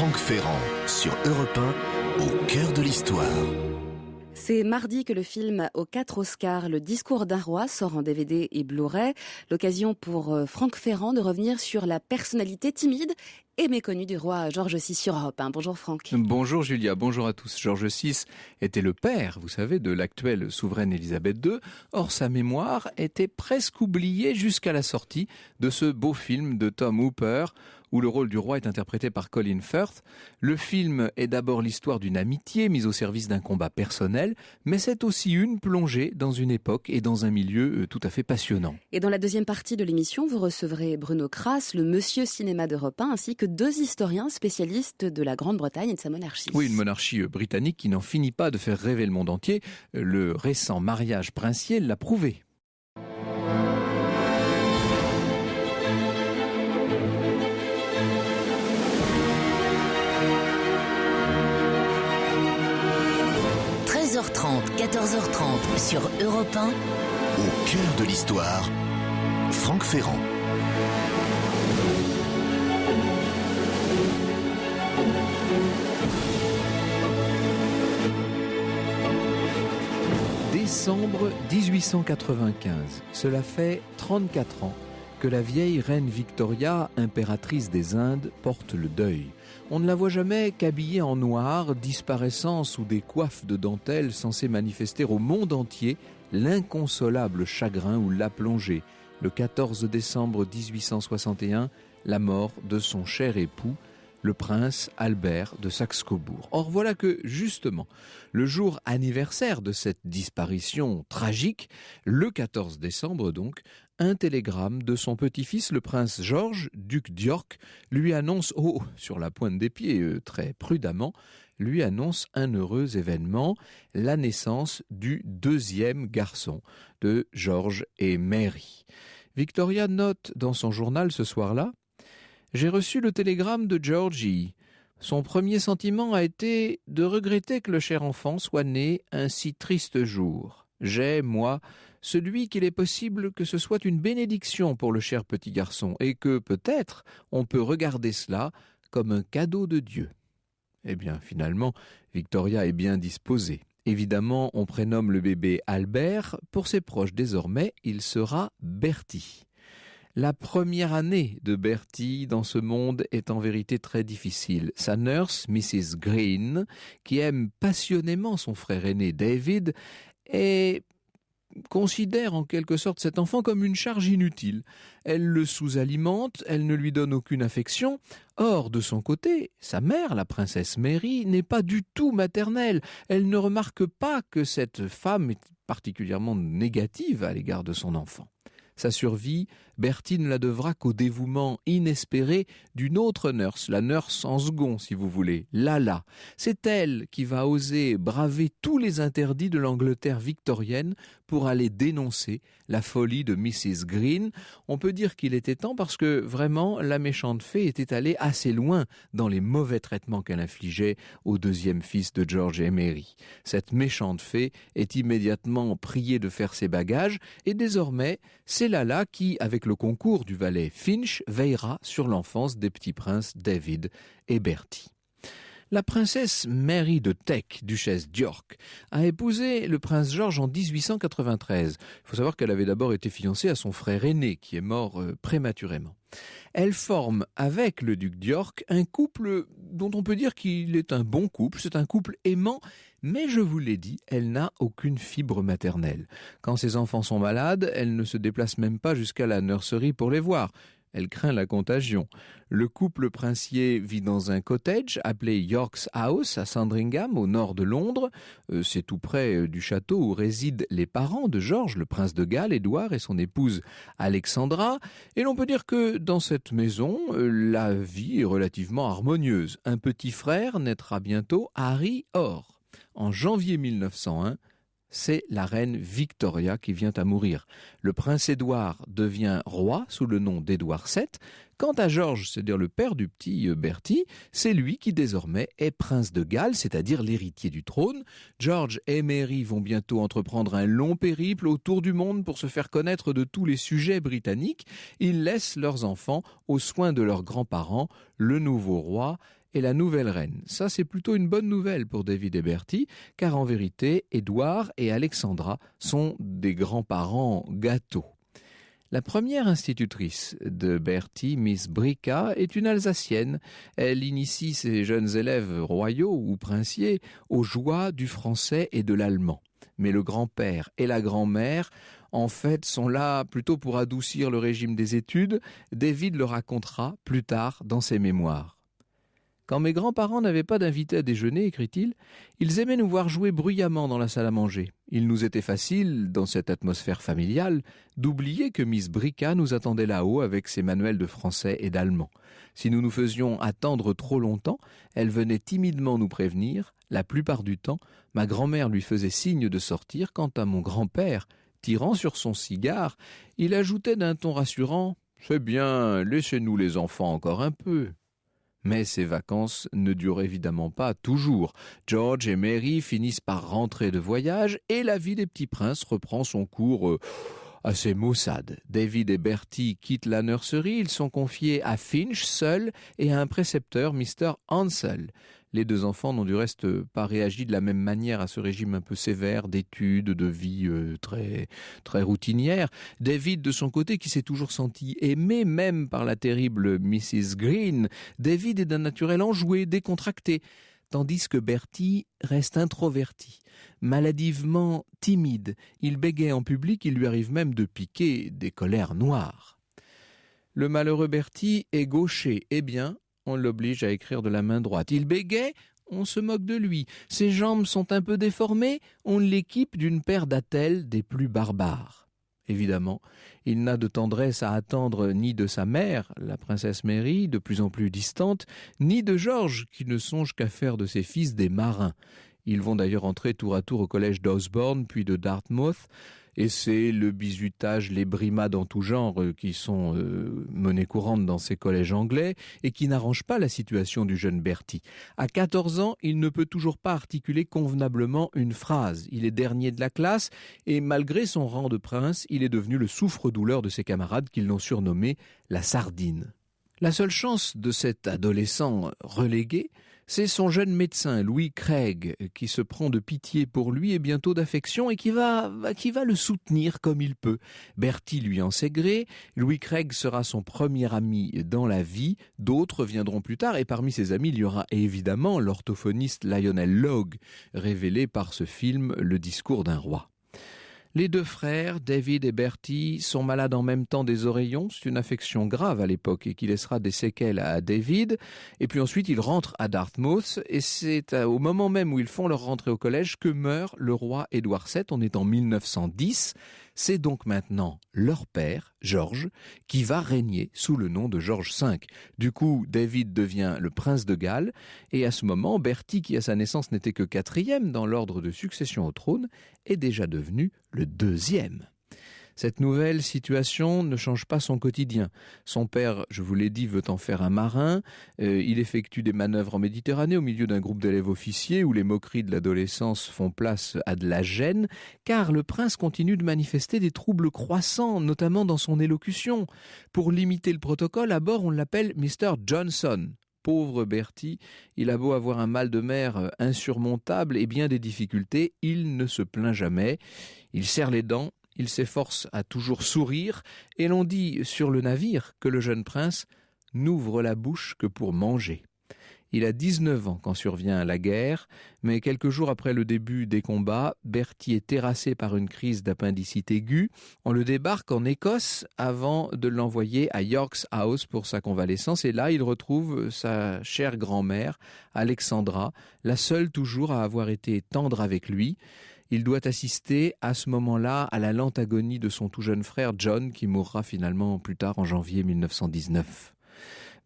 Franck Ferrand sur Europe 1, au cœur de l'histoire. C'est mardi que le film aux 4 Oscars, Le discours d'un roi, sort en DVD et Blu-ray. L'occasion pour Franck Ferrand de revenir sur la personnalité timide et méconnue du roi George VI sur Europe 1. Bonjour Franck. Bonjour Julia, bonjour à tous. George VI était le père, vous savez, de l'actuelle souveraine Elisabeth II. Or, sa mémoire était presque oubliée jusqu'à la sortie de ce beau film de Tom Hooper, où le rôle du roi est interprété par Colin Firth. Le film est d'abord l'histoire d'une amitié mise au service d'un combat personnel, mais c'est aussi une plongée dans une époque et dans un milieu tout à fait passionnant. Et dans la deuxième partie de l'émission, vous recevrez Bruno Kras, le monsieur cinéma d'Europe 1, ainsi que 2 historiens spécialistes de la Grande-Bretagne et de sa monarchie. Oui, une monarchie britannique qui n'en finit pas de faire rêver le monde entier. Le récent mariage princier l'a prouvé. – 14h30 sur Europe 1. Au cœur de l'histoire, Franck Ferrand. Décembre 1895. Cela fait 34 ans que la vieille reine Victoria, impératrice des Indes, porte le deuil. On ne la voit jamais qu'habillée en noir, disparaissant sous des coiffes de dentelle censées manifester au monde entier l'inconsolable chagrin où l'a plongée, le 14 décembre 1861, la mort de son cher époux, le prince Albert de Saxe-Cobourg. Or voilà que, justement, le jour anniversaire de cette disparition tragique, le 14 décembre donc, un télégramme de son petit-fils, le prince George, duc d'York, lui annonce, sur la pointe des pieds, très prudemment, lui annonce un heureux événement, la naissance du 2e garçon de George et Mary. Victoria note dans son journal ce soir-là: « J'ai reçu le télégramme de Georgie. Son premier sentiment a été de regretter que le cher enfant soit né un si triste jour. J'ai, moi, celui qu'il est possible que ce soit une bénédiction pour le cher petit garçon et que, peut-être, on peut regarder cela comme un cadeau de Dieu. » Eh bien, finalement, Victoria est bien disposée. Évidemment, on prénomme le bébé Albert. Pour ses proches, désormais, il sera Bertie. La première année de Bertie dans ce monde est en vérité très difficile. Sa nurse, Mrs. Green, qui aime passionnément son frère aîné David, considère en quelque sorte cet enfant comme une charge inutile. Elle le sous-alimente, elle ne lui donne aucune affection. Or, de son côté, sa mère, la princesse Mary, n'est pas du tout maternelle. Elle ne remarque pas que cette femme est particulièrement négative à l'égard de son enfant. Sa survie, Bertie ne la devra qu'au dévouement inespéré d'une autre nurse, la nurse en second si vous voulez, Lala. C'est elle qui va oser braver tous les interdits de l'Angleterre victorienne pour aller dénoncer la folie de Mrs. Green. On peut dire qu'il était temps parce que vraiment la méchante fée était allée assez loin dans les mauvais traitements qu'elle infligeait au 2e fils de George et Mary. Cette méchante fée est immédiatement priée de faire ses bagages et désormais c'est Lala qui, avec le concours du valet Finch, veillera sur l'enfance des petits princes David et Bertie. La princesse Mary de Teck, duchesse d'York, a épousé le prince George en 1893. Il faut savoir qu'elle avait d'abord été fiancée à son frère aîné, qui est mort prématurément. Elle forme avec le duc d'York un couple dont on peut dire qu'il est un bon couple, c'est un couple aimant, mais je vous l'ai dit, elle n'a aucune fibre maternelle. Quand ses enfants sont malades, elle ne se déplace même pas jusqu'à la nurserie pour les voir. Elle craint la contagion. Le couple princier vit dans un cottage appelé York's House à Sandringham, au nord de Londres. C'est tout près du château où résident les parents de George, le prince de Galles, Édouard, et son épouse Alexandra. Et l'on peut dire que dans cette maison, la vie est relativement harmonieuse. Un petit frère naîtra bientôt, Harry Orr. En janvier 1901, c'est la reine Victoria qui vient à mourir. Le prince Édouard devient roi sous le nom d'Édouard VII. Quant à George, c'est-à-dire le père du petit Bertie, c'est lui qui désormais est prince de Galles, c'est-à-dire l'héritier du trône. George et Mary vont bientôt entreprendre un long périple autour du monde pour se faire connaître de tous les sujets britanniques. Ils laissent leurs enfants aux soins de leurs grands-parents, le nouveau roi et la nouvelle reine. Ça, c'est plutôt une bonne nouvelle pour David et Bertie, car en vérité, Édouard et Alexandra sont des grands-parents gâteaux. La première institutrice de Bertie, Miss Brica, est une Alsacienne. Elle initie ses jeunes élèves royaux ou princiers aux joies du français et de l'allemand. Mais le grand-père et la grand-mère, en fait, sont là plutôt pour adoucir le régime des études. David le racontera plus tard dans ses mémoires. Quand mes grands-parents n'avaient pas d'invités à déjeuner, écrit-il, ils aimaient nous voir jouer bruyamment dans la salle à manger. Il nous était facile, dans cette atmosphère familiale, d'oublier que Miss Brica nous attendait là-haut avec ses manuels de français et d'allemand. Si nous nous faisions attendre trop longtemps, elle venait timidement nous prévenir. La plupart du temps, ma grand-mère lui faisait signe de sortir. Quant à mon grand-père, tirant sur son cigare, il ajoutait d'un ton rassurant « C'est bien, laissez-nous les enfants encore un peu ». Mais ces vacances ne durent évidemment pas toujours. George et Mary finissent par rentrer de voyage et la vie des petits princes reprend son cours assez maussade. David et Bertie quittent la nurserie, ils sont confiés à Finch seul et à un précepteur, Mr. Ansel. Les deux enfants n'ont du reste pas réagi de la même manière à ce régime un peu sévère d'études, de vie très routinière. David, de son côté, qui s'est toujours senti aimé, même par la terrible Mrs. Green, David est d'un naturel enjoué, décontracté, tandis que Bertie reste introverti, maladivement timide. Il bégaye en public, il lui arrive même de piquer des colères noires. Le malheureux Bertie est gaucher, eh bien, on l'oblige à écrire de la main droite. Il bégaye, on se moque de lui. Ses jambes sont un peu déformées, on l'équipe d'une paire d'attelles des plus barbares. Évidemment, il n'a de tendresse à attendre ni de sa mère, la princesse Mary, de plus en plus distante, ni de George, qui ne songe qu'à faire de ses fils des marins. Ils vont d'ailleurs entrer tour à tour au collège d'Osborne, puis de Dartmouth, et c'est le bizutage, les brimades en tout genre qui sont monnaie courante dans ces collèges anglais et qui n'arrangent pas la situation du jeune Bertie. À 14 ans, il ne peut toujours pas articuler convenablement une phrase. Il est dernier de la classe et malgré son rang de prince, il est devenu le souffre-douleur de ses camarades qui l'ont surnommé la sardine. La seule chance de cet adolescent relégué, c'est son jeune médecin, Louis Craig, qui se prend de pitié pour lui et bientôt d'affection et qui va le soutenir comme il peut. Bertie lui en sait gré, Louis Craig sera son premier ami dans la vie, d'autres viendront plus tard et parmi ses amis il y aura évidemment l'orthophoniste Lionel Logue, révélé par ce film Le discours d'un roi. Les deux frères, David et Bertie, sont malades en même temps des oreillons. C'est une affection grave à l'époque et qui laissera des séquelles à David. Et puis ensuite, ils rentrent à Dartmouth et c'est au moment même où ils font leur rentrée au collège que meurt le roi Édouard VII. On est en 1910. C'est donc maintenant leur père, George, qui va régner sous le nom de George V. Du coup, David devient le prince de Galles et à ce moment, Bertie, qui à sa naissance n'était que 4e dans l'ordre de succession au trône, est déjà devenu le 2e. Cette nouvelle situation ne change pas son quotidien. Son père, je vous l'ai dit, veut en faire un marin. Il effectue des manœuvres en Méditerranée au milieu d'un groupe d'élèves officiers où les moqueries de l'adolescence font place à de la gêne, car le prince continue de manifester des troubles croissants, notamment dans son élocution. Pour limiter le protocole, à bord, on l'appelle Mr. Johnson. Pauvre Bertie, il a beau avoir un mal de mer insurmontable et bien des difficultés, il ne se plaint jamais. Il serre les dents. Il s'efforce à toujours sourire, et l'on dit sur le navire que le jeune prince n'ouvre la bouche que pour manger. Il a 19 ans quand survient la guerre, mais quelques jours après le début des combats, Bertie est terrassé par une crise d'appendicite aiguë. On le débarque en Écosse avant de l'envoyer à York's House pour sa convalescence, et là il retrouve sa chère grand-mère, Alexandra, la seule toujours à avoir été tendre avec lui. Il doit assister à ce moment-là à la lente agonie de son tout jeune frère John qui mourra finalement plus tard en janvier 1919.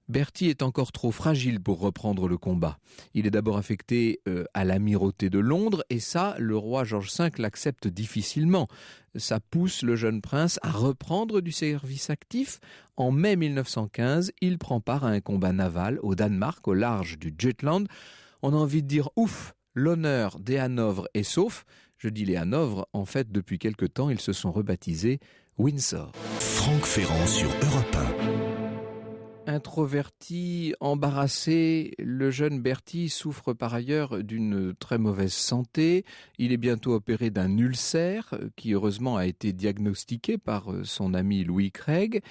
Bertie est encore trop fragile pour reprendre le combat. Il est d'abord affecté à l'amirauté de Londres et ça, le roi George V l'accepte difficilement. Ça pousse le jeune prince à reprendre du service actif. En mai 1915, il prend part à un combat naval au Danemark, au large du Jutland. On a envie de dire ouf, l'honneur des Hanovre est sauf. Je dis les Hanovre, en fait, depuis quelque temps, ils se sont rebaptisés Windsor. Franck Ferrand sur Europe 1. Introverti, embarrassé, le jeune Bertie souffre par ailleurs d'une très mauvaise santé. Il est bientôt opéré d'un ulcère qui heureusement a été diagnostiqué par son ami Louis Craig.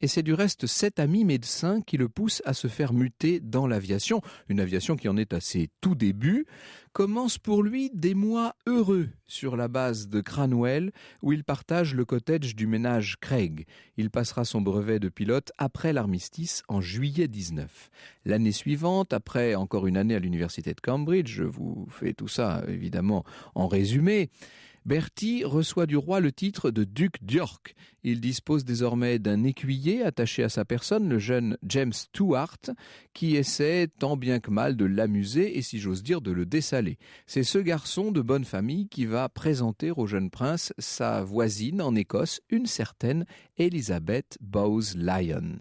Et c'est du reste cet ami médecin qui le pousse à se faire muter dans l'aviation. Une aviation qui en est à ses tout débuts. Commencent pour lui des mois heureux sur la base de Cranwell où il partage le cottage du ménage Craig. Il passera son brevet de pilote après l'armistice en juillet 19. L'année suivante, après encore une année à l'université de Cambridge, je vous fais tout ça évidemment en résumé, Bertie reçoit du roi le titre de duc d'York. Il dispose désormais d'un écuyer attaché à sa personne, le jeune James Stuart, qui essaie tant bien que mal de l'amuser et, si j'ose dire, de le dessaler. C'est ce garçon de bonne famille qui va présenter au jeune prince sa voisine en Écosse, une certaine Elizabeth Bowes-Lyon.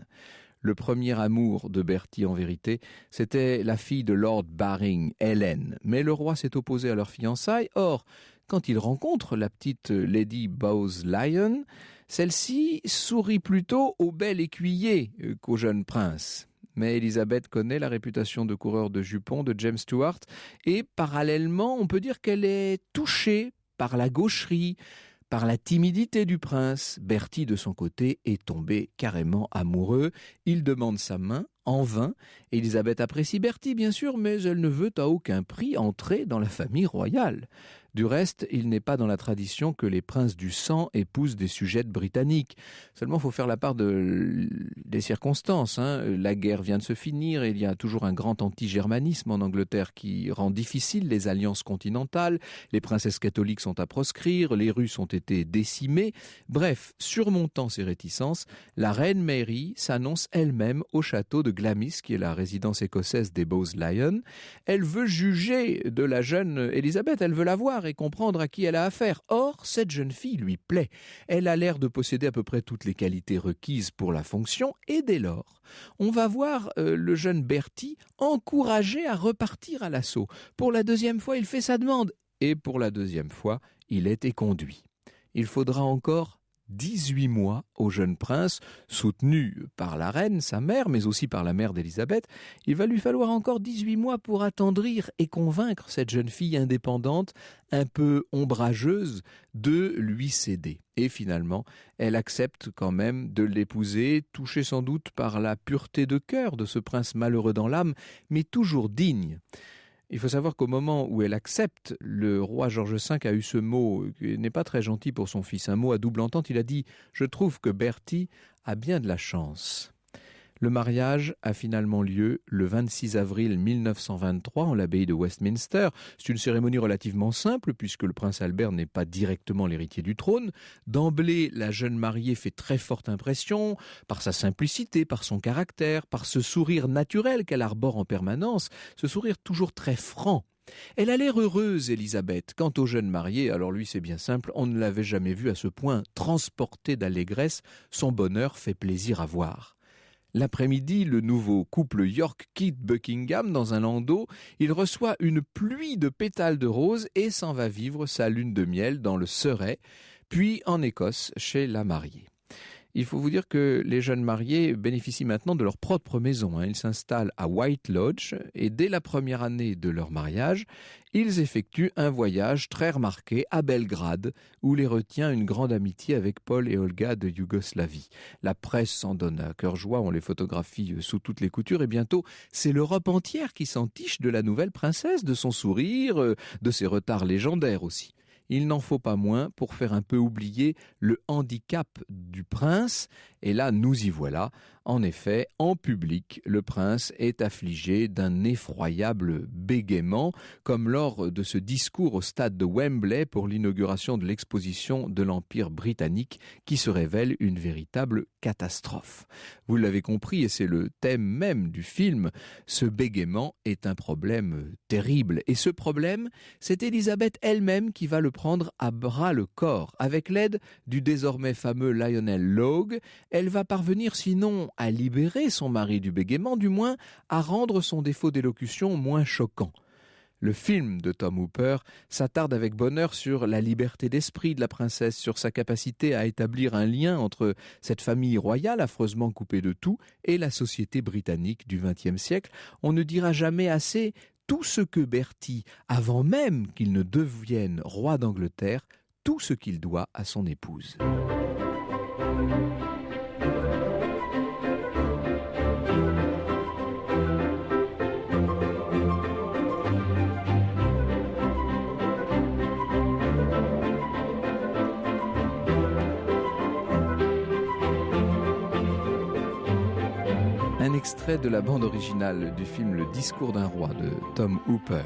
Le premier amour de Bertie, en vérité, c'était la fille de Lord Baring, Hélène. Mais le roi s'est opposé à leur fiançailles. Or, quand il rencontre la petite Lady Bowes-Lyon, celle-ci sourit plutôt au bel écuyer qu'au jeune prince. Mais Elisabeth connaît la réputation de coureur de jupons de James Stuart et parallèlement, on peut dire qu'elle est touchée par la gaucherie, par la timidité du prince. Bertie, de son côté, est tombé carrément amoureux. Il demande sa main, en vain. Elisabeth apprécie Bertie, bien sûr, mais elle ne veut à aucun prix entrer dans la famille royale. Du reste, il n'est pas dans la tradition que les princes du sang épousent des sujettes britanniques. Seulement, il faut faire la part des circonstances. La guerre vient de se finir et il y a toujours un grand anti-germanisme en Angleterre qui rend difficile les alliances continentales. Les princesses catholiques sont à proscrire, les Russes ont été décimés. Bref, surmontant ces réticences, la reine Mary s'annonce elle-même au château de Glamis, qui est la résidence écossaise des Bowes-Lyon. Elle veut juger de la jeune Elisabeth, elle veut la voir et comprendre à qui elle a affaire. Or, cette jeune fille lui plaît. Elle a l'air de posséder à peu près toutes les qualités requises pour la fonction et dès lors, on va voir le jeune Bertie encouragé à repartir à l'assaut. Pour la deuxième fois, il fait sa demande et pour la deuxième fois, il est éconduit. Il faudra encore 18 mois au jeune prince, soutenu par la reine, sa mère, mais aussi par la mère d'Élisabeth. Il va lui falloir encore 18 mois pour attendrir et convaincre cette jeune fille indépendante, un peu ombrageuse, de lui céder. Et finalement, elle accepte quand même de l'épouser, touchée sans doute par la pureté de cœur de ce prince malheureux dans l'âme, mais toujours digne. Il faut savoir qu'au moment où elle accepte, le roi George V a eu ce mot qui n'est pas très gentil pour son fils, un mot à double entente. Il a dit « Je trouve que Bertie a bien de la chance ». Le mariage a finalement lieu le 26 avril 1923 en l'abbaye de Westminster. C'est une cérémonie relativement simple puisque le prince Albert n'est pas directement l'héritier du trône. D'emblée, la jeune mariée fait très forte impression par sa simplicité, par son caractère, par ce sourire naturel qu'elle arbore en permanence, ce sourire toujours très franc. Elle a l'air heureuse, Élisabeth. Quant au jeune marié, alors lui c'est bien simple, on ne l'avait jamais vu à ce point transporté d'allégresse. Son bonheur fait plaisir à voir. L'après-midi, le nouveau couple York quitte Buckingham dans un landau. Il reçoit une pluie de pétales de roses et s'en va vivre sa lune de miel dans le Surrey, puis en Écosse chez la mariée. Il faut vous dire que les jeunes mariés bénéficient maintenant de leur propre maison. Ils s'installent à White Lodge et dès la première année de leur mariage, ils effectuent un voyage très remarqué à Belgrade où les retient une grande amitié avec Paul et Olga de Yougoslavie. La presse s'en donne à cœur joie, on les photographie sous toutes les coutures et bientôt c'est l'Europe entière qui s'entiche de la nouvelle princesse, de son sourire, de ses retards légendaires aussi. il n'en faut pas moins pour faire un peu oublier le handicap du prince. Et là, nous y voilà. En effet, en public, le prince est affligé d'un effroyable bégaiement, comme lors de ce discours au stade de Wembley pour l'inauguration de l'exposition de l'Empire britannique, qui se révèle une véritable catastrophe. Vous l'avez compris, et c'est le thème même du film, ce bégaiement est un problème terrible. Et ce problème, c'est Élisabeth elle-même qui va le prendre à bras le corps. Avec l'aide du désormais fameux Lionel Logue, elle va parvenir sinon à libérer son mari du bégaiement, du moins à rendre son défaut d'élocution moins choquant. Le film de Tom Hooper s'attarde avec bonheur sur la liberté d'esprit de la princesse, sur sa capacité à établir un lien entre cette famille royale affreusement coupée de tout et la société britannique du XXe siècle. On ne dira jamais assez tout ce que Bertie, avant même qu'il ne devienne roi d'Angleterre, tout ce qu'il doit à son épouse. Un extrait de la bande originale du film Le discours d'un roi de Tom Hooper.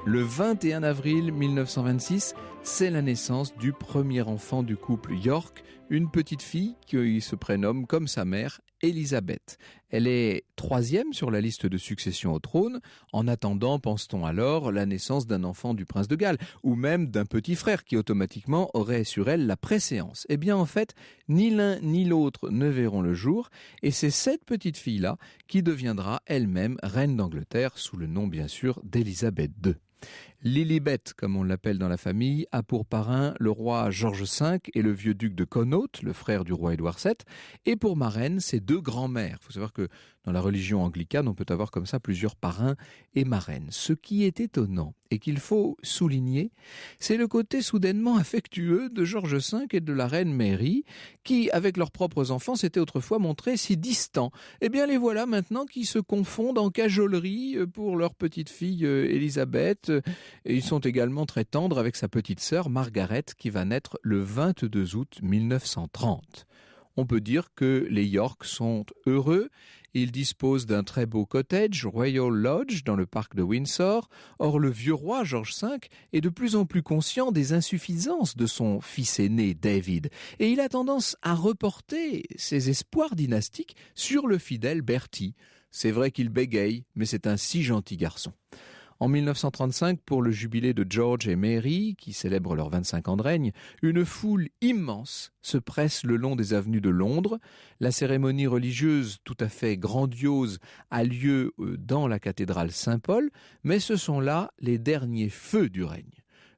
Le 21 avril 1926, c'est la naissance du premier enfant du couple York, une petite fille qui se prénomme comme sa mère, Élisabeth. Elle est 3e sur la liste de succession au trône. En attendant, pense-t-on alors, la naissance d'un enfant du prince de Galles, ou même d'un petit frère qui automatiquement aurait sur elle la préséance. Eh bien en fait, ni l'un ni l'autre ne verront le jour, et c'est cette petite fille-là qui deviendra elle-même reine d'Angleterre, sous le nom bien sûr d'Élisabeth II. Lilibet, comme on l'appelle dans la famille, a pour parrain le roi George V et le vieux duc de Connaught, le frère du roi Édouard VII, et pour marraine, ses 2 grands-mères. Il faut savoir que dans la religion anglicane, on peut avoir comme ça plusieurs parrains et marraines. Ce qui est étonnant et qu'il faut souligner, c'est le côté soudainement affectueux de George V et de la reine Mary, qui, avec leurs propres enfants, s'étaient autrefois montrés si distants. Eh bien, les voilà maintenant qui se confondent en cajolerie pour leur petite fille Élisabeth. Et ils sont également très tendres avec sa petite sœur Margaret, qui va naître le 22 août 1930. On peut dire que les York sont heureux. Ils disposent d'un très beau cottage, Royal Lodge, dans le parc de Windsor. Or, le vieux roi, George V, est de plus en plus conscient des insuffisances de son fils aîné, David. Et il a tendance à reporter ses espoirs dynastiques sur le fidèle Bertie. C'est vrai qu'il bégaye, mais c'est un si gentil garçon. En 1935, pour le jubilé de George et Mary, qui célèbrent leurs 25 ans de règne, une foule immense se presse le long des avenues de Londres. La cérémonie religieuse tout à fait grandiose a lieu dans la cathédrale Saint-Paul, mais ce sont là les derniers feux du règne.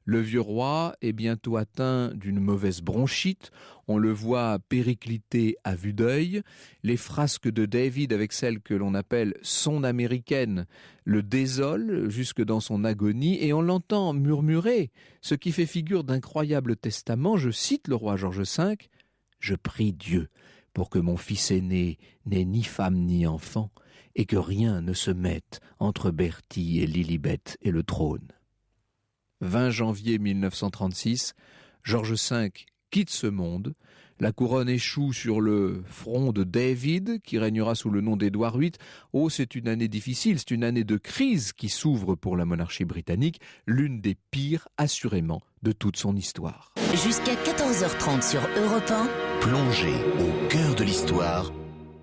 Le vieux roi est bientôt atteint d'une mauvaise bronchite. On le voit péricliter à vue d'œil. Les frasques de David avec celle que l'on appelle son américaine le désolent jusque dans son agonie et on l'entend murmurer, ce qui fait figure d'incroyable testament. Je cite le roi George V. « Je prie Dieu pour que mon fils aîné n'ait ni femme ni enfant et que rien ne se mette entre Bertie et Lilibet et le trône. » 20 janvier 1936, George V quitte ce monde. La couronne échoue sur le front de David, qui régnera sous le nom d'Édouard VIII. Oh, c'est une année difficile, c'est une année de crise qui s'ouvre pour la monarchie britannique, l'une des pires, assurément, de toute son histoire. Jusqu'à 14h30 sur Europe 1. Plongez au cœur de l'histoire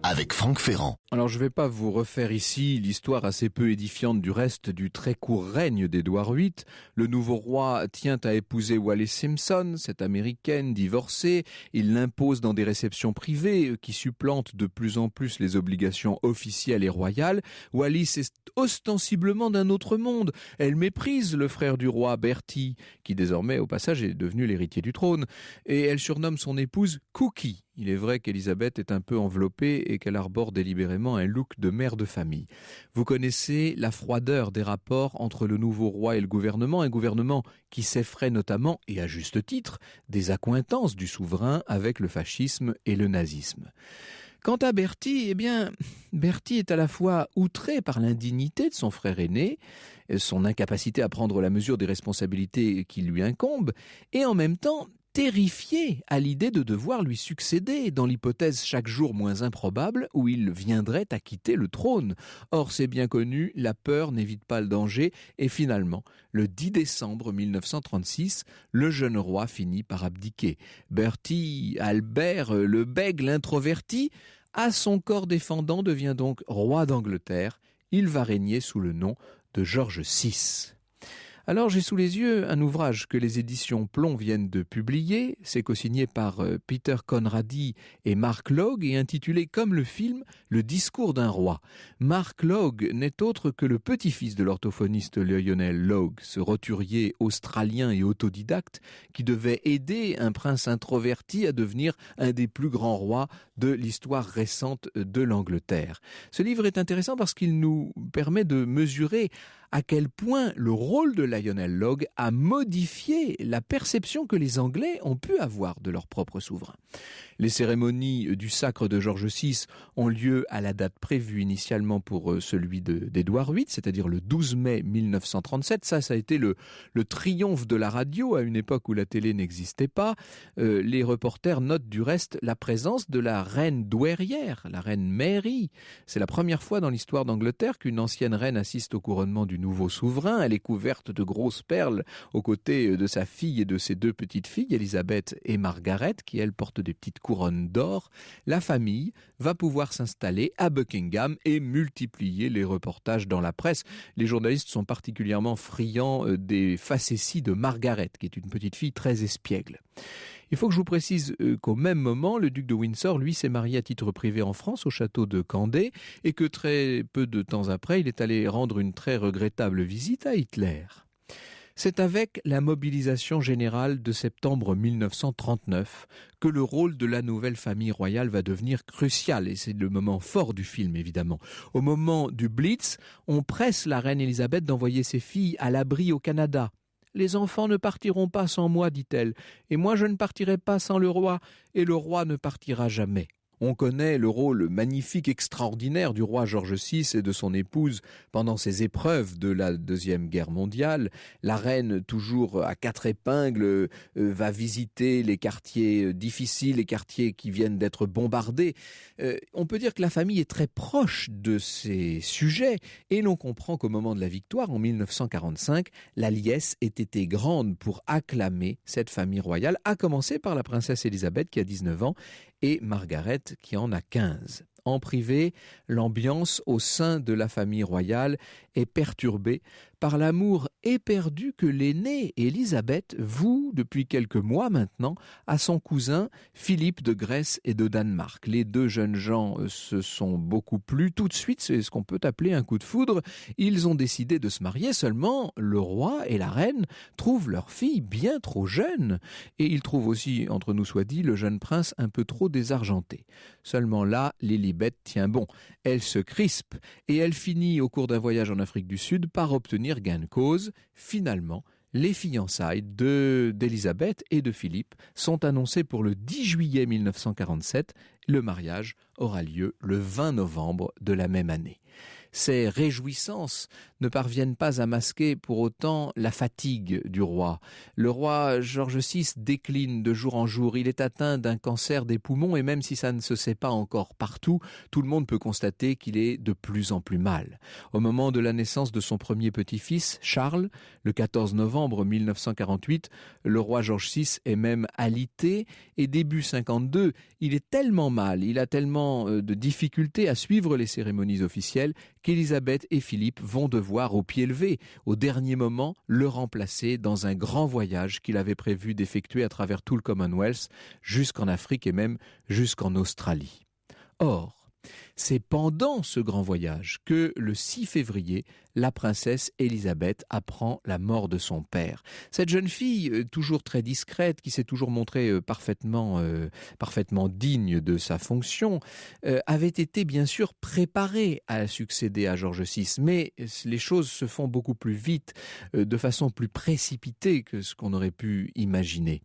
avec Franck Ferrand. Alors je ne vais pas vous refaire ici l'histoire assez peu édifiante du reste du très court règne d'Édouard VIII. Le nouveau roi tient à épouser Wallis Simpson, cette américaine divorcée. Il l'impose dans des réceptions privées qui supplantent de plus en plus les obligations officielles et royales. Wallis est ostensiblement d'un autre monde. Elle méprise le frère du roi, Bertie, qui désormais au passage est devenu l'héritier du trône. Et elle surnomme son épouse Cookie. Il est vrai qu'Élisabeth est un peu enveloppée et qu'elle arbore délibérément un look de mère de famille. Vous connaissez la froideur des rapports entre le nouveau roi et le gouvernement, un gouvernement qui s'effraie notamment, et à juste titre, des accointances du souverain avec le fascisme et le nazisme. Quant à Bertie, eh bien, Bertie est à la fois outré par l'indignité de son frère aîné, son incapacité à prendre la mesure des responsabilités qui lui incombent, et en même temps terrifié à l'idée de devoir lui succéder, dans l'hypothèse chaque jour moins improbable où il viendrait à quitter le trône. Or, c'est bien connu, la peur n'évite pas le danger, et finalement, le 10 décembre 1936, le jeune roi finit par abdiquer. Bertie Albert, le bègue, introverti, à son corps défendant, devient donc roi d'Angleterre. Il va régner sous le nom de George VI. Alors j'ai sous les yeux un ouvrage que les éditions Plomb viennent de publier, c'est co-signé par Peter Conradi et Mark Logue et intitulé comme le film « Le discours d'un roi ». Mark Logue n'est autre que le petit-fils de l'orthophoniste Lionel Logue, ce roturier australien et autodidacte qui devait aider un prince introverti à devenir un des plus grands rois de l'histoire récente de l'Angleterre. Ce livre est intéressant parce qu'il nous permet de mesurer à quel point le rôle de Lionel Logue a modifié la perception que les Anglais ont pu avoir de leur propre souverain. Les cérémonies du sacre de George VI ont lieu à la date prévue initialement pour celui d'Édouard VIII, c'est-à-dire le 12 mai 1937. Ça a été le triomphe de la radio à une époque où la télé n'existait pas. Les reporters notent du reste la présence de la reine douairière, la reine Mary. C'est la première fois dans l'histoire d'Angleterre qu'une ancienne reine assiste au couronnement du nouveau souverain. Elle est couverte de grosses perles aux côtés de sa fille et de ses deux petites filles, Elisabeth et Margaret, qui elles portent des petites couronnes d'or. La famille va pouvoir s'installer à Buckingham et multiplier les reportages dans la presse. Les journalistes sont particulièrement friands des facéties de Margaret, qui est une petite fille très espiègle. Il faut que je vous précise qu'au même moment, le duc de Windsor, lui, s'est marié à titre privé en France, au château de Candé, et que très peu de temps après, il est allé rendre une très regrettable visite à Hitler. C'est avec la mobilisation générale de septembre 1939 que le rôle de la nouvelle famille royale va devenir crucial, et c'est le moment fort du film évidemment. Au moment du Blitz, on presse la reine Elisabeth d'envoyer ses filles à l'abri au Canada. « Les enfants ne partiront pas sans moi, dit-elle, et moi je ne partirai pas sans le roi, et le roi ne partira jamais. » On connaît le rôle magnifique, extraordinaire du roi George VI et de son épouse pendant ces épreuves de la Deuxième Guerre mondiale. La reine, toujours à quatre épingles, va visiter les quartiers difficiles, les quartiers qui viennent d'être bombardés. On peut dire que la famille est très proche de ces sujets et l'on comprend qu'au moment de la victoire, en 1945, la liesse ait été grande pour acclamer cette famille royale, à commencer par la princesse Elisabeth qui a 19 ans et Margaret qui en a 15. En privé, l'ambiance au sein de la famille royale est perturbée par l'amour éperdu que l'aînée Élisabeth voue depuis quelques mois maintenant à son cousin Philippe de Grèce et de Danemark. Les deux jeunes gens se sont beaucoup plu tout de suite, c'est ce qu'on peut appeler un coup de foudre. Ils ont décidé de se marier, seulement le roi et la reine trouvent leur fille bien trop jeune et ils trouvent aussi, entre nous soit dit, le jeune prince un peu trop désargenté. Seulement là, Lilibet tient bon. Elle se crispe et elle finit au cours d'un voyage en Afrique du Sud par obtenir gain de cause. Finalement, les fiançailles d'Élisabeth et de Philippe sont annoncées pour le 10 juillet 1947. Le mariage aura lieu le 20 novembre de la même année. Ces réjouissances ne parviennent pas à masquer pour autant la fatigue du roi. Le roi George VI décline de jour en jour. Il est atteint d'un cancer des poumons et même si ça ne se sait pas encore partout, tout le monde peut constater qu'il est de plus en plus mal. Au moment de la naissance de son premier petit-fils, Charles, le 14 novembre 1948, le roi George VI est même alité et début 52, il est tellement mal, il a tellement de difficultés à suivre les cérémonies officielles qu'Élisabeth et Philippe vont devoir, au pied levé, au dernier moment, le remplacer dans un grand voyage qu'il avait prévu d'effectuer à travers tout le Commonwealth, jusqu'en Afrique et même jusqu'en Australie. Or, C'est pendant ce grand voyage que le 6 février, la princesse Élisabeth apprend la mort de son père. Cette jeune fille, toujours très discrète, qui s'est toujours montrée parfaitement digne de sa fonction, avait été bien sûr préparée à succéder à George VI, mais les choses se font beaucoup plus vite, de façon plus précipitée que ce qu'on aurait pu imaginer.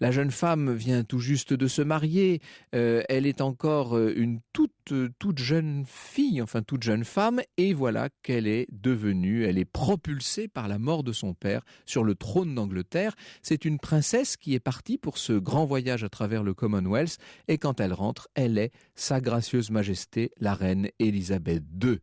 La jeune femme vient tout juste de se marier, elle est encore une toute jeune fille, enfin toute jeune femme, et voilà qu'elle est devenue, elle est propulsée par la mort de son père sur le trône d'Angleterre. C'est une princesse qui est partie pour ce grand voyage à travers le Commonwealth, et quand elle rentre, elle est Sa Gracieuse Majesté, la reine Élisabeth II.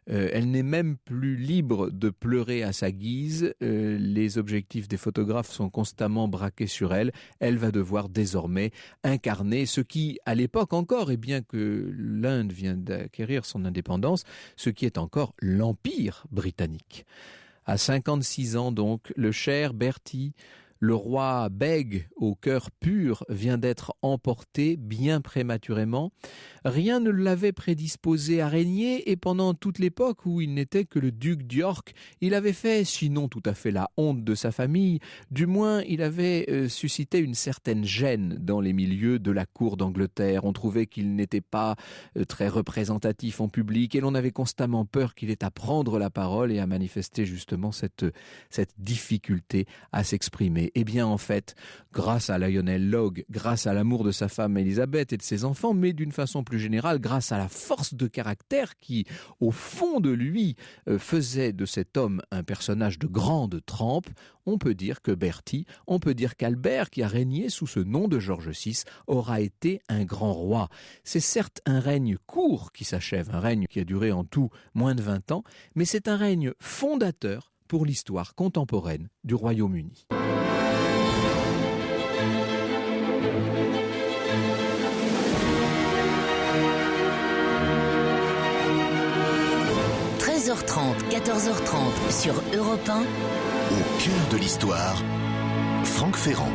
Elle n'est même plus libre de pleurer à sa guise. Les objectifs des photographes sont constamment braqués sur elle. Elle va devoir désormais incarner ce qui, à l'époque encore, et bien que l'Inde vient d'acquérir son indépendance, ce qui est encore l'Empire britannique. À 56 ans donc, le cher Bertie, le roi bègue au cœur pur, vient d'être emporté bien prématurément. Rien ne l'avait prédisposé à régner, et pendant toute l'époque où il n'était que le duc d'York, il avait fait, sinon tout à fait la honte de sa famille, du moins il avait suscité une certaine gêne dans les milieux de la cour d'Angleterre. On trouvait qu'il n'était pas très représentatif en public, et l'on avait constamment peur qu'il ait à prendre la parole et à manifester justement cette difficulté à s'exprimer. Eh bien en fait, grâce à Lionel Logue, grâce à l'amour de sa femme Elisabeth et de ses enfants, mais d'une façon plus générale, grâce à la force de caractère qui, au fond de lui, faisait de cet homme un personnage de grande trempe, on peut dire que Bertie, on peut dire qu'Albert, qui a régné sous ce nom de George VI, aura été un grand roi. C'est certes un règne court qui s'achève, un règne qui a duré en tout moins de 20 ans, mais c'est un règne fondateur pour l'histoire contemporaine du Royaume-Uni. 13h30, 14h30 sur Europe 1. Au cœur de l'histoire, Franck Ferrand.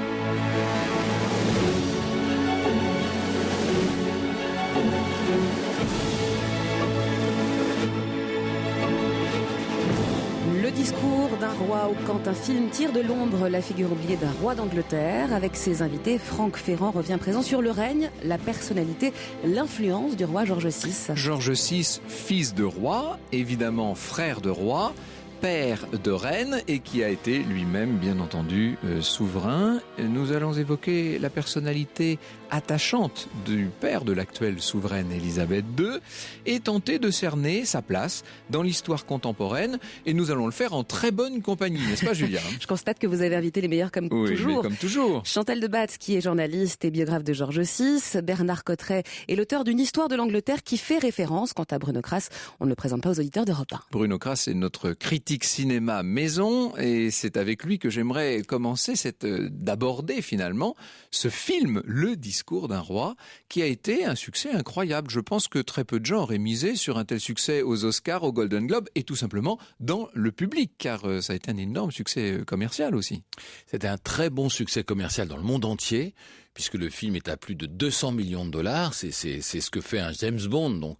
Le discours d'un roi, ou quand un film tire de l'ombre la figure oubliée d'un roi d'Angleterre. Avec ses invités, Franck Ferrand revient présent sur le règne, la personnalité, l'influence du roi George VI. George VI, fils de roi, évidemment frère de roi, père de reine, et qui a été lui-même, bien entendu, souverain. Nous allons évoquer la personnalité attachante du père de l'actuelle souveraine Élisabeth II et tenter de cerner sa place dans l'histoire contemporaine. Et nous allons le faire en très bonne compagnie, n'est-ce pas Julia? Je constate que vous avez invité les meilleurs comme toujours. Oui, comme toujours. Chantal de Batz, qui est journaliste et biographe de George VI. Bernard Cotteret est l'auteur d'une histoire de l'Angleterre qui fait référence. Quant à Bruno Crass, on ne le présente pas aux auditeurs d'Europe 1. Bruno Crass est notre critique cinéma maison, et c'est avec lui que j'aimerais commencer d'aborder finalement ce film, Le discours d'un roi, qui a été un succès incroyable. Je pense que très peu de gens auraient misé sur un tel succès aux Oscars, aux Golden Globes, et tout simplement dans le public, car ça a été un énorme succès commercial aussi. C'était un très bon succès commercial dans le monde entier, puisque le film est à plus de 200 millions de dollars. C'est ce que fait un James Bond. Donc,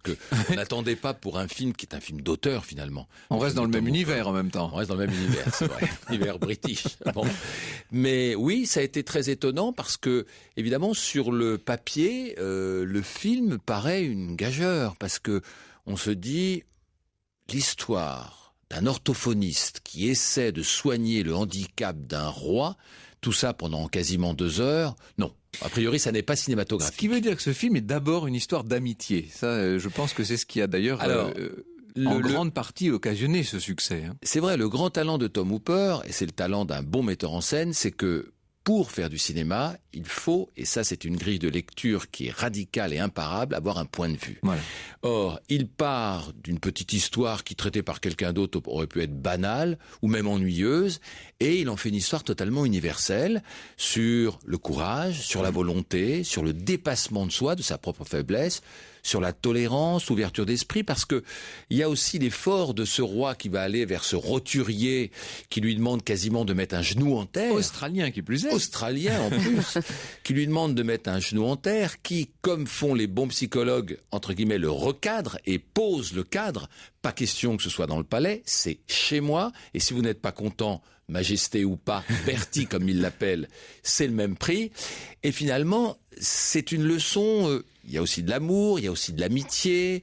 on n'attendait pas pour un film qui est un film d'auteur, finalement. On reste dans le même univers en même temps. On reste dans le même univers, c'est vrai. Univers british. Bon. Mais oui, ça a été très étonnant parce que, évidemment, sur le papier, le film paraît une gageure. Parce que on se dit, l'histoire d'un orthophoniste qui essaie de soigner le handicap d'un roi, tout ça pendant quasiment 2 heures, non. A priori, ça n'est pas cinématographique. Ce qui veut dire que ce film est d'abord une histoire d'amitié. Ça, je pense que c'est ce qui a d'ailleurs en grande partie occasionné ce succès. C'est vrai, le grand talent de Tom Hooper, et c'est le talent d'un bon metteur en scène, c'est que pour faire du cinéma, il faut, et ça c'est une grille de lecture qui est radicale et imparable, avoir un point de vue. Voilà. Or, il part d'une petite histoire qui, traitée par quelqu'un d'autre, aurait pu être banale ou même ennuyeuse, et il en fait une histoire totalement universelle sur le courage, sur la volonté, sur le dépassement de soi, de sa propre faiblesse, sur la tolérance, ouverture d'esprit, parce que il y a aussi l'effort de ce roi qui va aller vers ce roturier qui lui demande quasiment de mettre un genou en terre. Australien qui plus est. Australien en plus, qui lui demande de mettre un genou en terre, qui, comme font les bons psychologues, entre guillemets, le recadre et pose le cadre. Pas question que ce soit dans le palais, c'est chez moi, et si vous n'êtes pas content, majesté ou pas, Bertie comme il l'appelle, c'est le même prix. Et finalement, c'est une leçon, il y a aussi de l'amour, il y a aussi de l'amitié,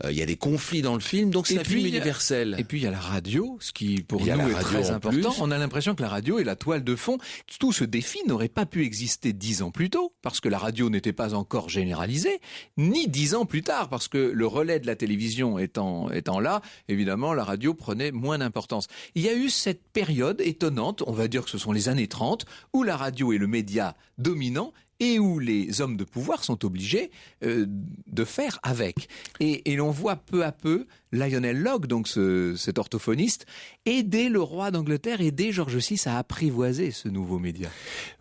il y a des conflits dans le film, donc c'est un film universel. Et puis il y a la radio, ce qui pour nous est très important. On a l'impression que la radio est la toile de fond. Tout ce défi n'aurait pas pu exister 10 ans plus tôt, parce que la radio n'était pas encore généralisée, ni 10 ans plus tard, parce que le relais de la télévision étant là, évidemment, la radio prenait moins d'importance. Il y a eu cette période étonnante, on va dire que ce sont les années 30, où la radio est le média dominant, et où les hommes de pouvoir sont obligés de faire avec. Et l'on voit peu à peu Lionel Locke, donc cet orthophoniste, aider le roi d'Angleterre, aider George VI à apprivoiser ce nouveau média.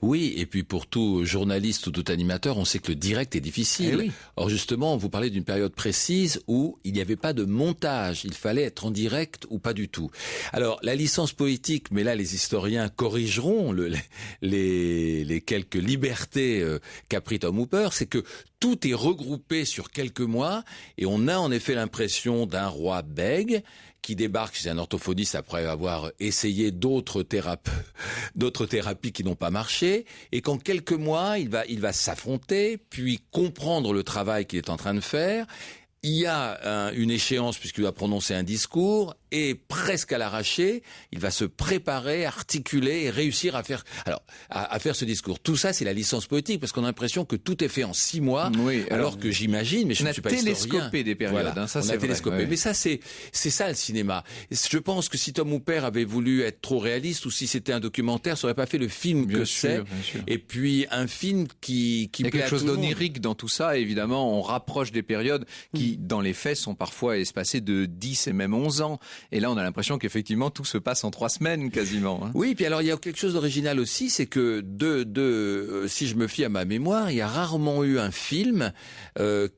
Oui, et puis pour tout journaliste ou tout animateur, on sait que le direct est difficile. Oui. Or justement, vous parlez d'une période précise où il n'y avait pas de montage, il fallait être en direct ou pas du tout. Alors la licence poétique, mais là les historiens corrigeront les quelques libertés qu'a pris Tom Hooper, c'est que tout est regroupé sur quelques mois et on a en effet l'impression d'un roi bègue qui débarque chez un orthophoniste après avoir essayé d'autres thérapies qui n'ont pas marché, et qu'en quelques mois, il va s'affronter, puis comprendre le travail qu'il est en train de faire. Il y a une échéance puisqu'il doit prononcer un discours, et presque à l'arraché, il va se préparer, articuler et réussir à faire ce discours. Tout ça, c'est la licence poétique, parce qu'on a l'impression que tout est fait en 6 mois, oui, alors que j'imagine, mais je ne suis pas historien. On a télescopé des périodes, voilà, ça c'est vrai. Ouais. Mais ça, c'est ça le cinéma. Je pense que si Tom Hooper avait voulu être trop réaliste, ou si c'était un documentaire, ça aurait pas fait le film que c'est. Et puis un film qui il y a plaît quelque chose à tout le monde. d'onirique dans tout ça, évidemment, on rapproche des périodes qui, dans les faits, sont parfois espacées de 10 et même 11 ans. Et là, on a l'impression qu'effectivement, tout se passe en 3 semaines quasiment. Hein. Oui, puis alors, il y a quelque chose d'original aussi, c'est que si je me fie à ma mémoire, il y a rarement eu un film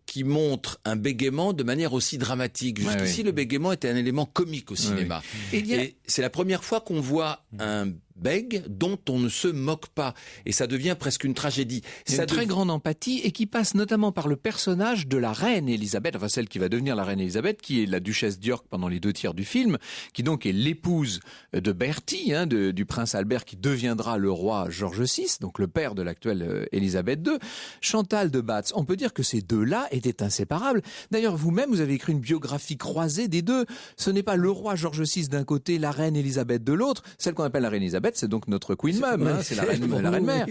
qui montre un bégaiement de manière aussi dramatique. Jusqu'ici, le bégaiement était un élément comique au cinéma. Et c'est la première fois qu'on voit un bègue dont on ne se moque pas, et ça devient presque une tragédie. C'est une très grande empathie, et qui passe notamment par le personnage de la reine Elisabeth, enfin celle qui va devenir la reine Elisabeth, qui est la duchesse d'York pendant les 2 tiers du film, qui donc est l'épouse de Bertie, du prince Albert, qui deviendra le roi George VI, donc le père de l'actuelle Elisabeth II. Chantal de Batz, on peut dire que ces deux-là étaient inséparables. D'ailleurs, vous-même, vous avez écrit une biographie croisée des deux. Ce n'est pas le roi George VI d'un côté, la reine Elisabeth de l'autre. Celle qu'on appelle la reine Elisabeth, c'est donc notre Queen Mum, c'est la reine mère.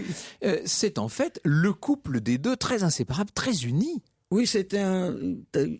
C'est en fait le couple des deux, très inséparable, très unis. Oui,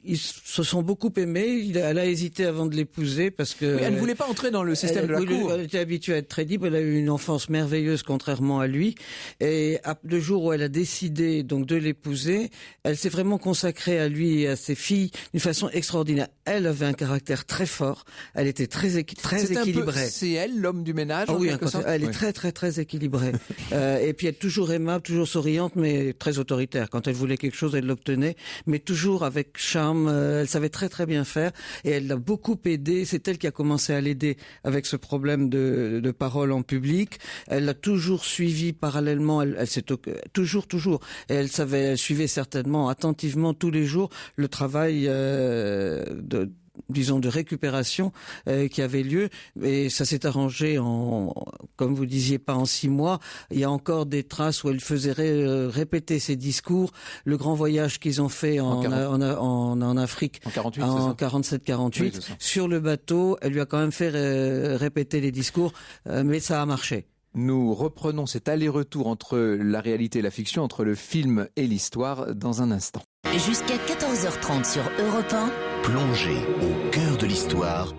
ils se sont beaucoup aimés. Elle a hésité avant de l'épouser parce que... Oui, elle ne voulait pas entrer dans le système de la cour. Elle était habituée à être très libre. Elle a eu une enfance merveilleuse, contrairement à lui. Et le jour où elle a décidé donc de l'épouser, elle s'est vraiment consacrée à lui et à ses filles d'une façon extraordinaire. Elle avait un caractère très fort. Elle était très équilibrée. C'est elle, l'homme du ménage, en quelque sorte. Elle est très, très, très équilibrée. Et puis elle est toujours aimable, toujours souriante, mais très autoritaire. Quand elle voulait quelque chose, elle l'obtenait. Mais toujours avec charme, elle savait très très bien faire, et elle l'a beaucoup aidé. C'est elle qui a commencé à l'aider avec ce problème de parole en public. Elle l'a toujours suivi parallèlement, elle s'est toujours, et elle suivait certainement attentivement tous les jours le travail de récupération qui avait lieu, et ça s'est arrangé comme vous disiez, pas en 6 mois. Il y a encore des traces où elle faisait répéter ses discours. Le grand voyage qu'ils ont fait en Afrique en 48, en 47-48, oui, sur le bateau, elle lui a quand même fait répéter les discours, mais ça a marché. Nous reprenons cet aller-retour entre la réalité et la fiction, entre le film et l'histoire, dans un instant. Jusqu'à 14h30 sur Europe 1. Plongez au cœur de l'histoire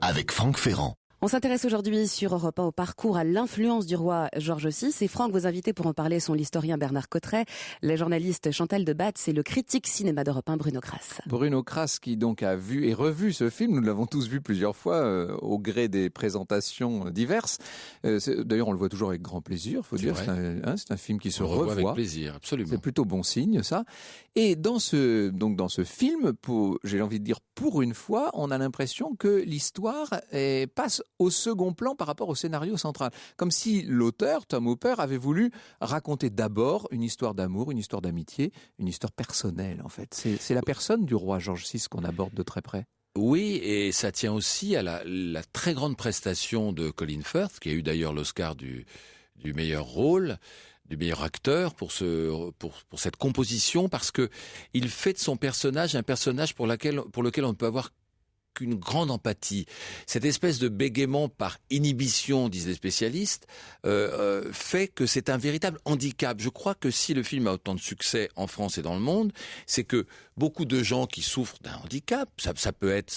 avec Franck Ferrand. On s'intéresse aujourd'hui sur Europe 1 au parcours, à l'influence du roi Georges VI. Et Franck, vos invités pour en parler sont l'historien Bernard Cotterêts, la journaliste Chantal Debatz et le critique cinéma d'Europe 1 Bruno Kras. Bruno Kras qui donc a vu et revu ce film, nous l'avons tous vu plusieurs fois au gré des présentations diverses. D'ailleurs on le voit toujours avec grand plaisir, faut dire. C'est un film qui se revoit avec plaisir, absolument. C'est plutôt bon signe ça. Et dans ce film, j'ai envie de dire pour une fois, on a l'impression que l'histoire passe au second plan par rapport au scénario central. Comme si l'auteur, Tom Hooper, avait voulu raconter d'abord une histoire d'amour, une histoire d'amitié, une histoire personnelle en fait. C'est la personne du roi Georges VI qu'on aborde de très près. Oui, et ça tient aussi à la très grande prestation de Colin Firth, qui a eu d'ailleurs l'Oscar du meilleur rôle, du meilleur acteur pour cette composition, parce que il fait de son personnage un personnage pour lequel on ne peut avoir qu'une grande empathie. Cette espèce de bégaiement par inhibition, disent les spécialistes, fait que c'est un véritable handicap. Je crois que si le film a autant de succès en France et dans le monde, c'est que beaucoup de gens qui souffrent d'un handicap, ça peut être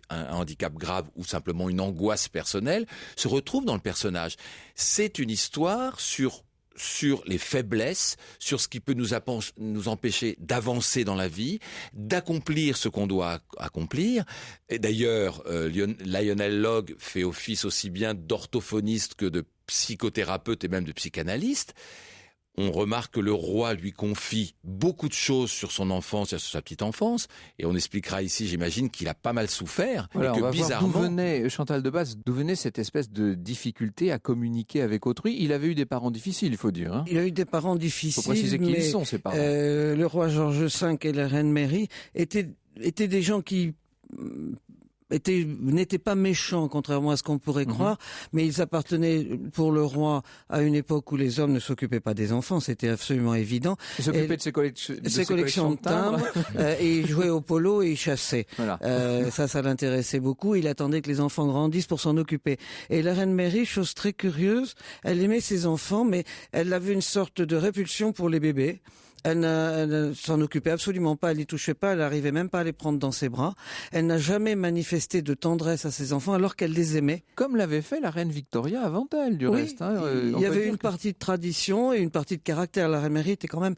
un handicap grave ou simplement une angoisse personnelle, se retrouvent dans le personnage. C'est une histoire sur les faiblesses, sur ce qui peut nous empêcher d'avancer dans la vie, d'accomplir ce qu'on doit accomplir. Et d'ailleurs, Lionel Logg fait office aussi bien d'orthophoniste que de psychothérapeute et même de psychanalyste. On remarque que le roi lui confie beaucoup de choses sur son enfance et sur sa petite enfance, et on expliquera ici, j'imagine, qu'il a pas mal souffert, voilà, et que bizarrement... Chantal Debatz, d'où venait cette espèce de difficulté à communiquer avec autrui? Il avait eu des parents difficiles, il faut dire. Hein. Il a eu des parents difficiles. Il faut préciser qui ils sont, ces parents. Le roi Georges V et la reine Mary étaient des gens qui n'étaient pas méchants, contrairement à ce qu'on pourrait croire, mais ils appartenaient pour le roi à une époque où les hommes ne s'occupaient pas des enfants, c'était absolument évident. Ils s'occupaient de ses collections de timbres. Et ils jouaient au polo et ils chassaient. Voilà. Ça l'intéressait beaucoup. Il attendait que les enfants grandissent pour s'en occuper. Et la reine Mary, chose très curieuse, elle aimait ses enfants, mais elle avait une sorte de répulsion pour les bébés. Elle ne s'en occupait absolument pas, elle n'y touchait pas, elle n'arrivait même pas à les prendre dans ses bras. Elle n'a jamais manifesté de tendresse à ses enfants alors qu'elle les aimait. Comme l'avait fait la reine Victoria avant elle, du reste. Hein, il y avait une partie de tradition et une partie de caractère. La reine Mary était quand même,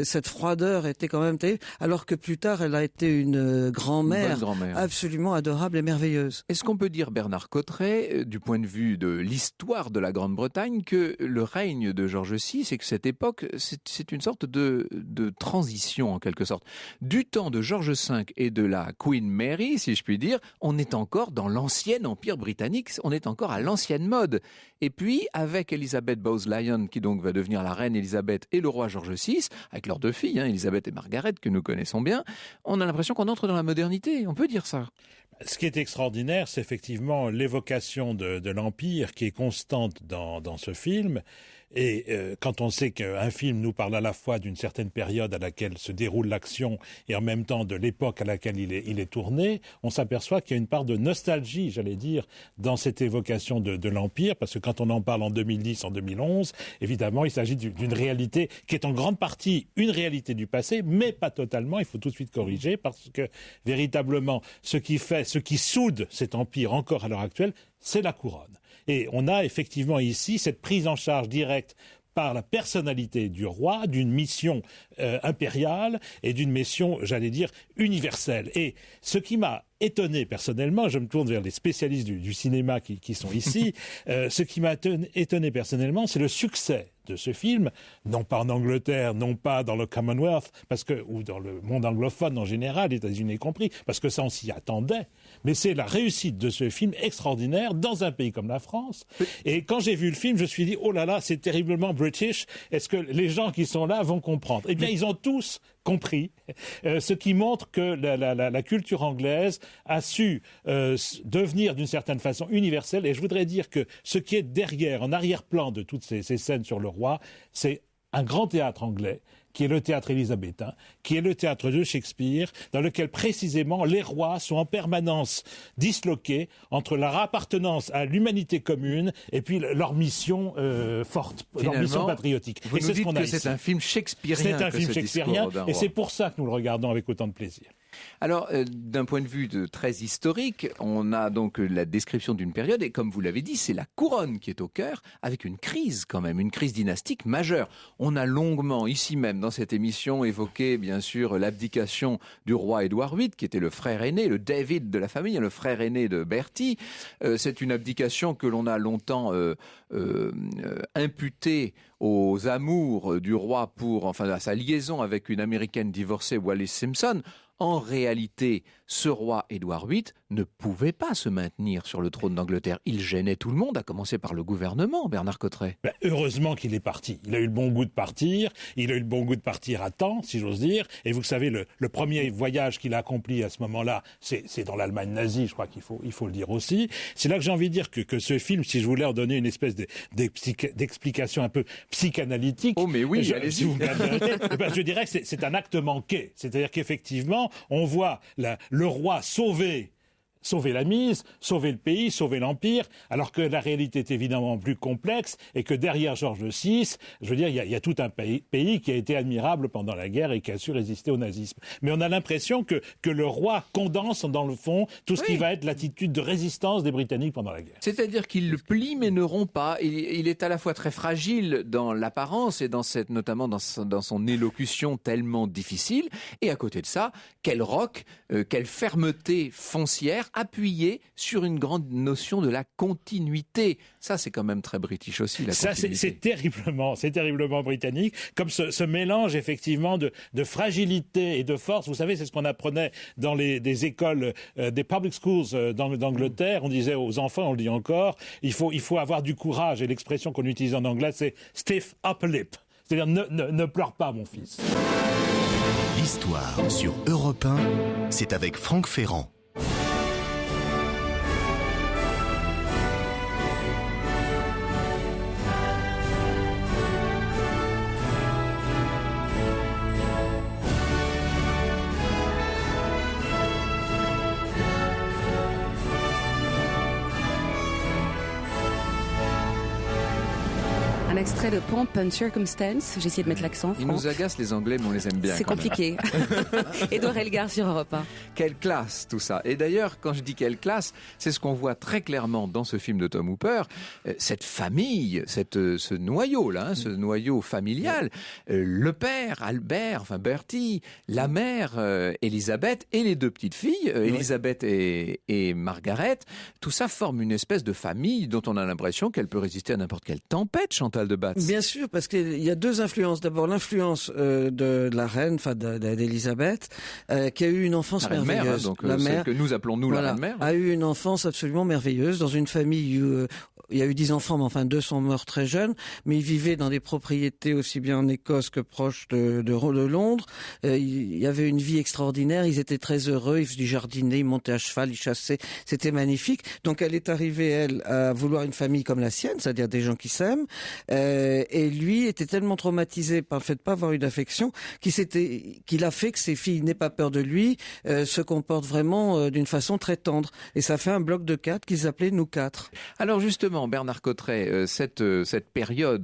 cette froideur était quand même terrible, alors que plus tard, elle a été une grand-mère absolument adorable et merveilleuse. Est-ce qu'on peut dire, Bernard Cotterêts, du point de vue de l'histoire de la Grande-Bretagne, que le règne de Georges VI, c'est que cette époque, c'est une sorte de transition en quelque sorte. Du temps de Georges V et de la Queen Mary, si je puis dire, on est encore dans l'ancien empire britannique, on est encore à l'ancienne mode. Et puis, avec Elizabeth Bowes-Lyon, qui donc va devenir la reine Elisabeth, et le roi Georges VI, avec leurs deux filles, Elisabeth et Margaret, que nous connaissons bien, on a l'impression qu'on entre dans la modernité, on peut dire ça. Ce qui est extraordinaire, c'est effectivement l'évocation de l'Empire qui est constante dans ce film. Et quand on sait qu'un film nous parle à la fois d'une certaine période à laquelle se déroule l'action et en même temps de l'époque à laquelle il est tourné, on s'aperçoit qu'il y a une part de nostalgie, j'allais dire, dans cette évocation de l'Empire, parce que quand on en parle en 2010, en 2011, évidemment, il s'agit d'une réalité qui est en grande partie une réalité du passé, mais pas totalement, il faut tout de suite corriger, parce que véritablement, ce qui soude cet Empire encore à l'heure actuelle, c'est la couronne. Et on a effectivement ici cette prise en charge directe par la personnalité du roi, d'une mission impériale et d'une mission, j'allais dire, universelle. Et ce qui m'a étonné personnellement, je me tourne vers les spécialistes du cinéma qui sont ici, ce qui m'a étonné personnellement, c'est le succès de ce film, non pas en Angleterre, non pas dans le Commonwealth, ou dans le monde anglophone en général, les États-Unis compris, parce que ça on s'y attendait, mais c'est la réussite de ce film extraordinaire dans un pays comme la France. Et quand j'ai vu le film, je me suis dit, oh là là, c'est terriblement British, est-ce que les gens qui sont là vont comprendre? Eh bien, ils ont tous compris, ce qui montre que la culture anglaise a su devenir d'une certaine façon universelle. Et je voudrais dire que ce qui est derrière, en arrière-plan de toutes ces scènes sur le roi, c'est un grand théâtre anglais, qui est le théâtre élisabétain, qui est le théâtre de Shakespeare, dans lequel précisément les rois sont en permanence disloqués entre leur appartenance à l'humanité commune et puis leur mission forte, leur mission patriotique. Vous nous dites que c'est un film shakespearien. C'est un film shakespearien et c'est pour ça que nous le regardons avec autant de plaisir. Alors, d'un point de vue très historique, on a donc la description d'une période, et comme vous l'avez dit, c'est la couronne qui est au cœur, avec une crise quand même, une crise dynastique majeure. On a longuement, ici même, dans cette émission, évoqué, bien sûr, l'abdication du roi Édouard VIII, qui était le frère aîné, le David de la famille, le frère aîné de Bertie. C'est une abdication que l'on a longtemps imputée aux amours du roi à sa liaison avec une américaine divorcée, Wallis Simpson. En réalité, ce roi Édouard VIII ne pouvait pas se maintenir sur le trône d'Angleterre. Il gênait tout le monde, à commencer par le gouvernement, Bernard Cotteret. Heureusement qu'il est parti. Il a eu le bon goût de partir. Il a eu le bon goût de partir à temps, si j'ose dire. Et vous savez, le premier voyage qu'il a accompli à ce moment-là, c'est dans l'Allemagne nazie, je crois qu'il faut le dire aussi. C'est là que j'ai envie de dire que ce film, si je voulais en donner une espèce d'explication un peu psychanalytique... Oh mais oui, allez-y. Si vous me permettez, je dirais que c'est un acte manqué. C'est-à-dire qu'effectivement, on voit le roi sauver la mise, sauver le pays, sauver l'Empire, alors que la réalité est évidemment plus complexe et que derrière Georges VI, je veux dire, il y a tout un pays qui a été admirable pendant la guerre et qui a su résister au nazisme. Mais on a l'impression que le roi condense dans le fond tout ce qui va être l'attitude de résistance des Britanniques pendant la guerre. C'est-à-dire qu'il le plie mais ne rompt pas. Il est à la fois très fragile dans l'apparence et notamment dans son élocution tellement difficile. Et à côté de ça, quel roc, quelle fermeté foncière, appuyé sur une grande notion de la continuité. Ça, c'est quand même très british aussi, la continuité. Ça, c'est terriblement britannique, comme ce mélange, effectivement, de fragilité et de force. Vous savez, c'est ce qu'on apprenait dans des écoles, des public schools d'Angleterre. On disait aux enfants, on le dit encore, il faut avoir du courage. Et l'expression qu'on utilise en anglais, c'est stiff upper lip. C'est-à-dire, ne pleure pas, mon fils. L'histoire sur Europe 1, c'est avec Franck Ferrand. Un extrait de Pomp and Circumstance. J'ai essayé de mettre l'accent. Ils nous agacent les Anglais, mais on les aime bien. C'est compliqué. Édouard Elgar sur Europe 1. Quelle classe tout ça. Et d'ailleurs, quand je dis quelle classe, c'est ce qu'on voit très clairement dans ce film de Tom Hooper. Cette famille, ce noyau-là, ce noyau familial. Le père, Albert, Bertie, la mère, Elisabeth, et les deux petites filles, Elisabeth et Margaret. Tout ça forme une espèce de famille dont on a l'impression qu'elle peut résister à n'importe quelle tempête, Chantal de Batz. Bien sûr, parce qu'il y a deux influences. D'abord, l'influence de la reine, d'Elisabeth, qui a eu une enfance merveilleuse. Mère, donc, la mère, celle que nous appelons la reine-mère. A eu une enfance absolument merveilleuse dans une famille où il y a eu 10 enfants, mais enfin 2 sont morts très jeunes, mais ils vivaient dans des propriétés aussi bien en Écosse que proches de Londres. Il y avait une vie extraordinaire, ils étaient très heureux, ils jardinaient, ils montaient à cheval, ils chassaient, c'était magnifique. Donc elle est arrivée, elle, à vouloir une famille comme la sienne, c'est-à-dire des gens qui s'aiment, et lui était tellement traumatisé par le fait de pas avoir eu d'affection qu'il a fait que ses filles n'aient pas peur de lui, se comportent vraiment d'une façon très tendre. Et ça fait un bloc de 4 qu'ils appelaient Nous 4. Alors justement, Bernard Cotteret, cette période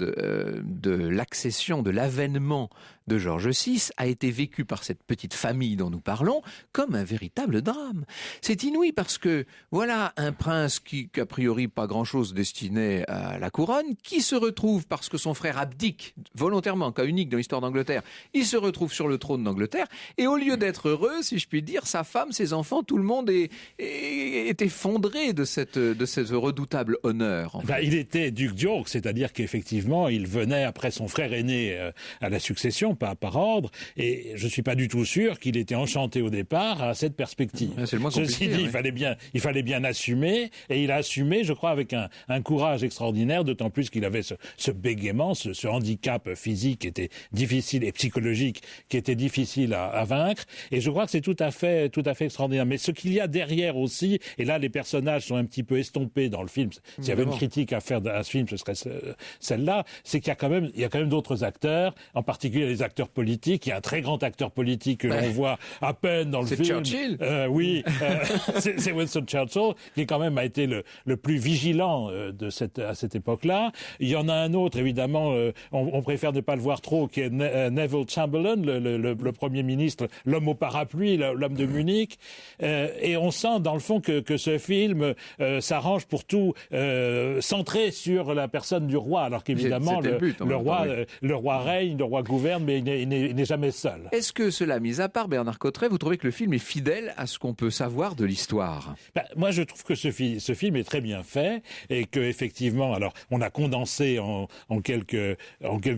de l'accession, de l'avènement de Georges VI a été vécue par cette petite famille dont nous parlons comme un véritable drame. C'est inouï parce que voilà un prince qui a priori pas grand-chose destiné à la couronne, qui se retrouve parce que son frère abdique volontairement, cas unique dans l'histoire d'Angleterre, il se retrouve sur le trône d'Angleterre et au lieu d'être heureux, si je puis dire, sa femme, ses enfants, tout le monde est effondré de ce redoutable honneur. En fait. Il était duc d'York, c'est-à-dire qu'effectivement, il venait après son frère aîné à la succession, pas par ordre, et je suis pas du tout sûr qu'il était enchanté au départ à cette perspective. C'est le moins compliqué. Ceci dit, il fallait bien assumer, et il a assumé, je crois, avec un courage extraordinaire, d'autant plus qu'il avait ce bégaiement, ce handicap physique qui était difficile et psychologique qui était difficile à vaincre, et je crois que c'est tout à fait extraordinaire. Mais ce qu'il y a derrière aussi, et là les personnages sont un petit peu estompés dans le film, s'il y avait une critique à faire à ce film, ce serait celle-là, c'est qu'il y a quand même d'autres acteurs, en particulier les acteurs acteurs politiques. Il y a un très grand acteur politique que l'on voit à peine dans le film. C'est Churchill. Oui, c'est Winston Churchill qui quand même a été le plus vigilant à cette époque-là. Il y en a un autre, évidemment, on préfère ne pas le voir trop, qui est Neville Chamberlain, le Premier ministre, l'homme au parapluie, l'homme de Munich. Et on sent dans le fond que ce film s'arrange pour tout centrer sur la personne du roi, alors qu'évidemment le roi règne, le roi gouverne, mais il n'est jamais seul. Est-ce que cela mis à part, Bernard Cotteret, vous trouvez que le film est fidèle à ce qu'on peut savoir de l'histoire? Moi, je trouve que ce film est très bien fait et que effectivement, alors on a condensé en quelques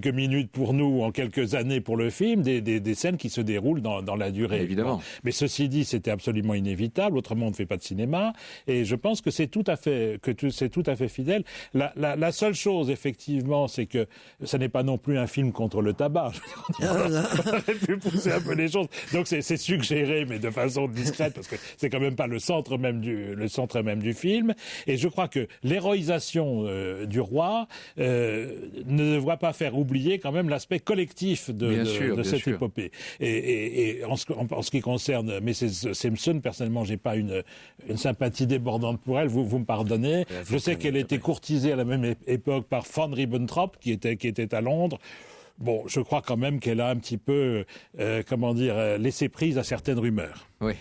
minutes pour nous, en quelques années pour le film, des scènes qui se déroulent dans la durée. Évidemment. Bon. Mais ceci dit, c'était absolument inévitable. Autrement, on ne fait pas de cinéma. Et je pense que c'est tout à fait fidèle. La seule chose, effectivement, c'est que ça n'est pas non plus un film contre le tabac. On aurait pu pousser un peu les choses. Donc c'est suggéré, mais de façon discrète, parce que c'est quand même pas le centre même du film. Et je crois que l'héroïsation du roi ne devra pas faire oublier quand même l'aspect collectif de cette épopée. Et en ce qui concerne Mrs. Simpson, personnellement, j'ai pas une sympathie débordante pour elle. Vous me pardonnez. Je sais qu'elle était courtisée à la même époque par von Ribbentrop, qui était à Londres. Bon, je crois quand même qu'elle a un petit peu, laissé prise à certaines rumeurs. Oui.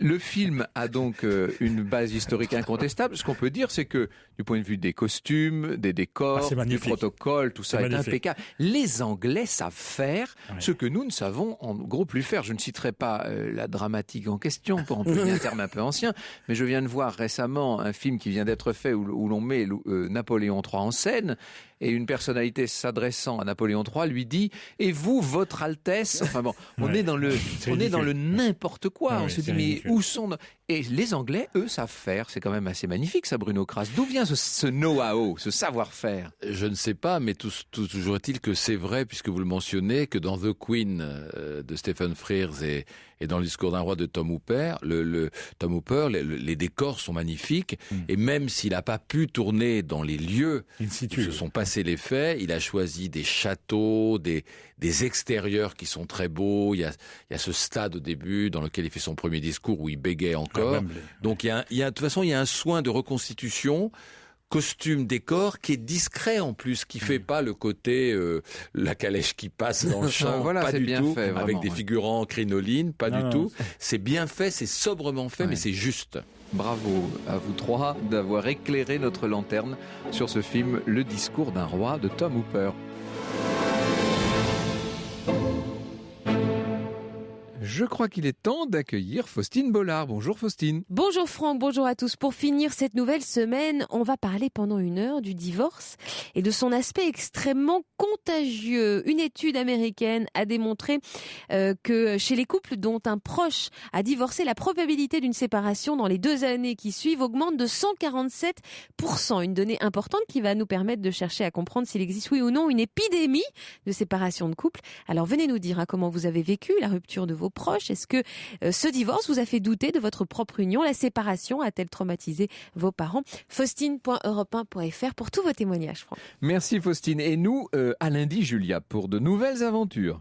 Le film a donc une base historique incontestable. Ce qu'on peut dire, c'est que du point de vue des costumes, des décors, du protocole, tout ça est impeccable. Les Anglais savent faire ce que nous ne savons en gros plus faire. Je ne citerai pas la dramatique en question, pour employer un terme un peu ancien, mais je viens de voir récemment un film qui vient d'être fait où l'on met Napoléon III en scène, et une personnalité s'adressant à Napoléon III lui dit « Et vous, votre Altesse ?» Enfin bon, on est dans le n'importe quoi. On se dit, mais où sont... Et les Anglais, eux, savent faire. C'est quand même assez magnifique, ça, Bruno Kras. D'où vient ce know-how, ce savoir-faire? Je ne sais pas, mais toujours est-il que c'est vrai, puisque vous le mentionnez, que dans The Queen de Stephen Frears et dans le discours d'un roi de Tom Hooper, Tom Hooper, les décors sont magnifiques. Et même s'il n'a pas pu tourner dans les lieux où se sont passés les faits, il a choisi des châteaux, des extérieurs qui sont très beaux. Il y a ce stade au début dans lequel il fait son premier discours où il bégait encore. Donc de toute façon, il y a un soin de reconstitution, costume, décor, qui est discret en plus, qui fait pas le côté la calèche qui passe dans le champ, voilà, pas du bien tout, fait, avec des figurants crinoline, pas du tout. C'est bien fait, c'est sobrement fait, mais c'est juste. Bravo à vous trois d'avoir éclairé notre lanterne sur ce film Le discours d'un roi de Tom Hooper. Je crois qu'il est temps d'accueillir Faustine Bollard. Bonjour Faustine. Bonjour Franck, bonjour à tous. Pour finir cette nouvelle semaine, on va parler pendant 1 heure du divorce et de son aspect extrêmement contagieux. Une étude américaine a démontré que chez les couples dont un proche a divorcé, la probabilité d'une séparation dans les 2 années qui suivent augmente de 147%. Une donnée importante qui va nous permettre de chercher à comprendre s'il existe oui ou non une épidémie de séparation de couple. Alors venez nous dire comment vous avez vécu la rupture de vos proches. Est-ce que ce divorce vous a fait douter de votre propre union? La séparation a-t-elle traumatisé vos parents? Faustine.europe1.fr pour tous vos témoignages, Franck. Merci Faustine. Et nous, à lundi, Julia, pour de nouvelles aventures.